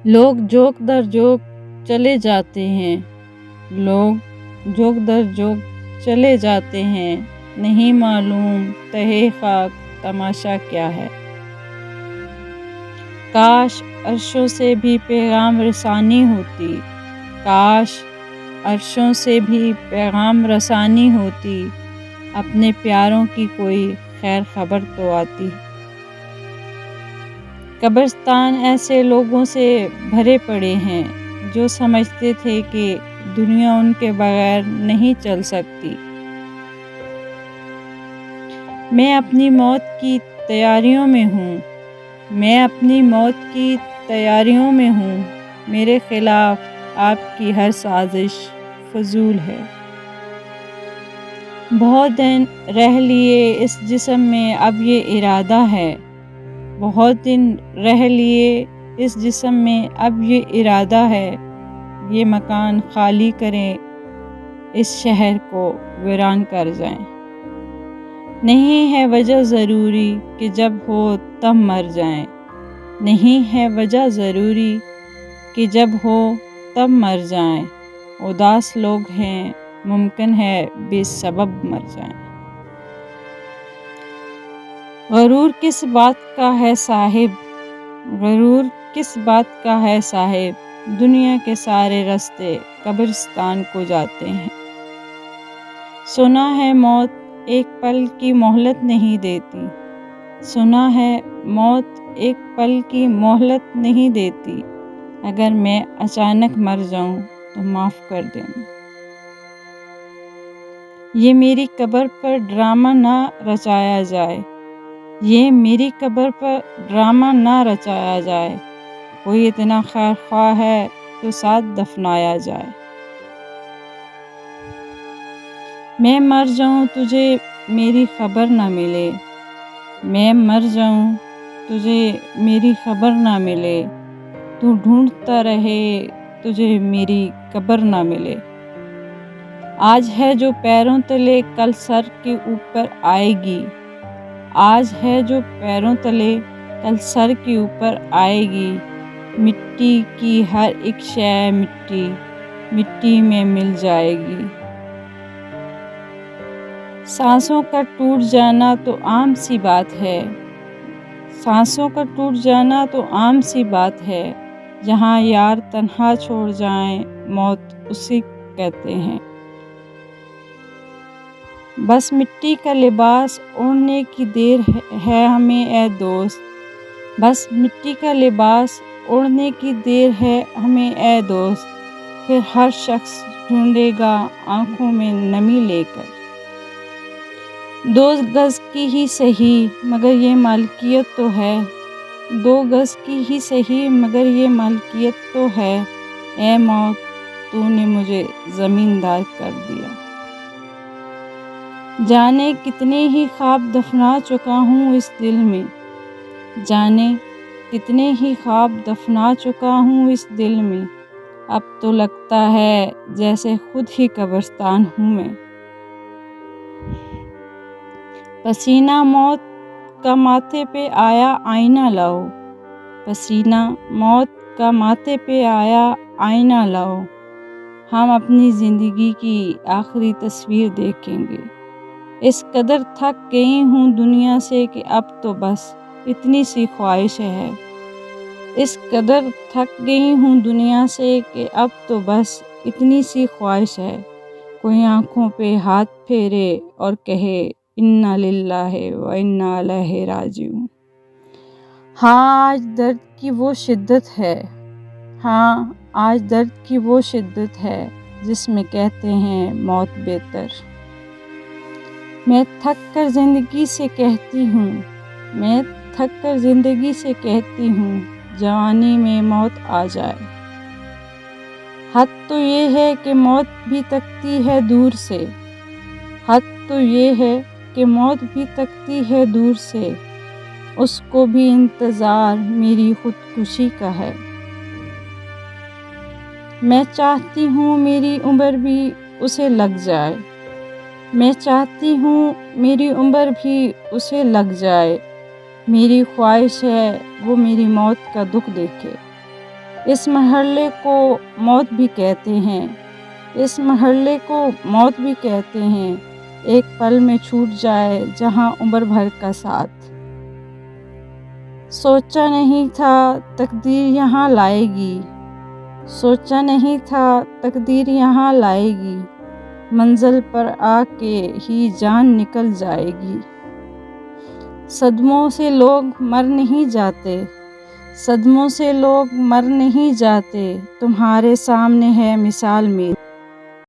لوگ جوک در جوک چلے جاتے ہیں، لوگ جوک در جوک چلے جاتے ہیں، نہیں معلوم تہے خاک تماشا کیا ہے۔ کاش عرشوں سے بھی پیغام رسانی ہوتی، کاش عرشوں سے بھی پیغام رسانی ہوتی، اپنے پیاروں کی کوئی خیر خبر تو آتی۔ قبرستان ایسے لوگوں سے بھرے پڑے ہیں جو سمجھتے تھے کہ دنیا ان کے بغیر نہیں چل سکتی۔ میں اپنی موت کی تیاریوں میں ہوں، میں اپنی موت کی تیاریوں میں ہوں، میرے خلاف آپ کی ہر سازش فضول ہے۔ بہت دن رہ لیے اس جسم میں اب یہ ارادہ ہے، بہت دن رہ لیے اس جسم میں اب یہ ارادہ ہے، یہ مکان خالی کریں، اس شہر کو ویران کر جائیں۔ نہیں ہے وجہ ضروری کہ جب ہو تب مر جائیں، نہیں ہے وجہ ضروری کہ جب ہو تب مر جائیں، اداس لوگ ہیں ممکن ہے بے سبب مر جائیں۔ غرور کس بات کا ہے صاحب، غرور کس بات کا ہے صاحب، دنیا کے سارے راستے قبرستان کو جاتے ہیں۔ سنا ہے موت ایک پل کی مہلت نہیں دیتی، سنا ہے موت ایک پل کی مہلت نہیں دیتی، اگر میں اچانک مر جاؤں تو معاف کر دینا۔ یہ میری قبر پر ڈرامہ نہ رچایا جائے، یہ میری قبر پر ڈرامہ نہ رچایا جائے، کوئی اتنا خیر خواہ ہے تو ساتھ دفنایا جائے۔ میں مر جاؤں تجھے میری خبر نہ ملے، میں مر جاؤں تجھے میری خبر نہ ملے، تو ڈھونڈتا رہے تجھے میری قبر نہ ملے۔ آج ہے جو پیروں تلے کل سر کے اوپر آئے گی، آج ہے جو پیروں تلے کل سر کے اوپر آئے گی، مٹی کی ہر ایک شے مٹی مٹی میں مل جائے گی۔ سانسوں کا ٹوٹ جانا تو عام سی بات ہے، سانسوں کا ٹوٹ جانا تو عام سی بات ہے، جہاں یار تنہا چھوڑ جائیں موت اسی کہتے ہیں۔ بس مٹی کا لباس اوڑھنے کی دیر ہے ہمیں اے دوست، بس مٹی کا لباس اوڑھنے کی دیر ہے ہمیں اے دوست، پھر ہر شخص ڈھونڈے گا آنکھوں میں نمی لے کر۔ 2 گز کی ہی سہی مگر یہ ملکیت تو ہے، 2 گز کی ہی سہی مگر یہ ملکیت تو ہے، اے موت تو نے مجھے زمیندار کر دیا۔ جانے کتنے ہی خواب دفنا چکا ہوں اس دل میں، جانے کتنے ہی خواب دفنا چکا ہوں اس دل میں، اب تو لگتا ہے جیسے خود ہی قبرستان ہوں میں۔ پسینہ موت کا ماتھے پہ آیا آئینہ لاؤ، پسینہ موت کا ماتھے پہ آیا آئینہ لاؤ، ہم اپنی زندگی کی آخری تصویر دیکھیں گے۔ اس قدر تھک گئی ہوں دنیا سے کہ اب تو بس اتنی سی خواہش ہے، اس قدر تھک گئی ہوں دنیا سے کہ اب تو بس اتنی سی خواہش ہے، کوئی آنکھوں پہ ہاتھ پھیرے اور کہے انا للہ و انا الیہ راجعون۔ ہاں آج درد کی وہ شدت ہے، ہاں آج درد کی وہ شدت ہے جس میں کہتے ہیں موت بہتر۔ میں تھک کر زندگی سے کہتی ہوں، میں تھک کر زندگی سے کہتی ہوں، جوانی میں موت آ جائے۔ حد تو یہ ہے کہ موت بھی تکتی ہے دور سے، حد تو یہ ہے کہ موت بھی تکتی ہے دور سے، اس کو بھی انتظار میری خودکشی کا ہے۔ میں چاہتی ہوں میری عمر بھی اسے لگ جائے، میں چاہتی ہوں میری عمر بھی اسے لگ جائے، میری خواہش ہے وہ میری موت کا دکھ دیکھے۔ اس مرحلے کو موت بھی کہتے ہیں، اس مرحلے کو موت بھی کہتے ہیں، ایک پل میں چھوٹ جائے جہاں عمر بھر کا ساتھ۔ سوچا نہیں تھا تقدیر یہاں لائے گی، سوچا نہیں تھا تقدیر یہاں لائے گی، منزل پر آ کے ہی جان نکل جائے گی۔ صدموں سے لوگ مر نہیں جاتے، صدموں سے لوگ مر نہیں جاتے، تمہارے سامنے ہے مثال میری۔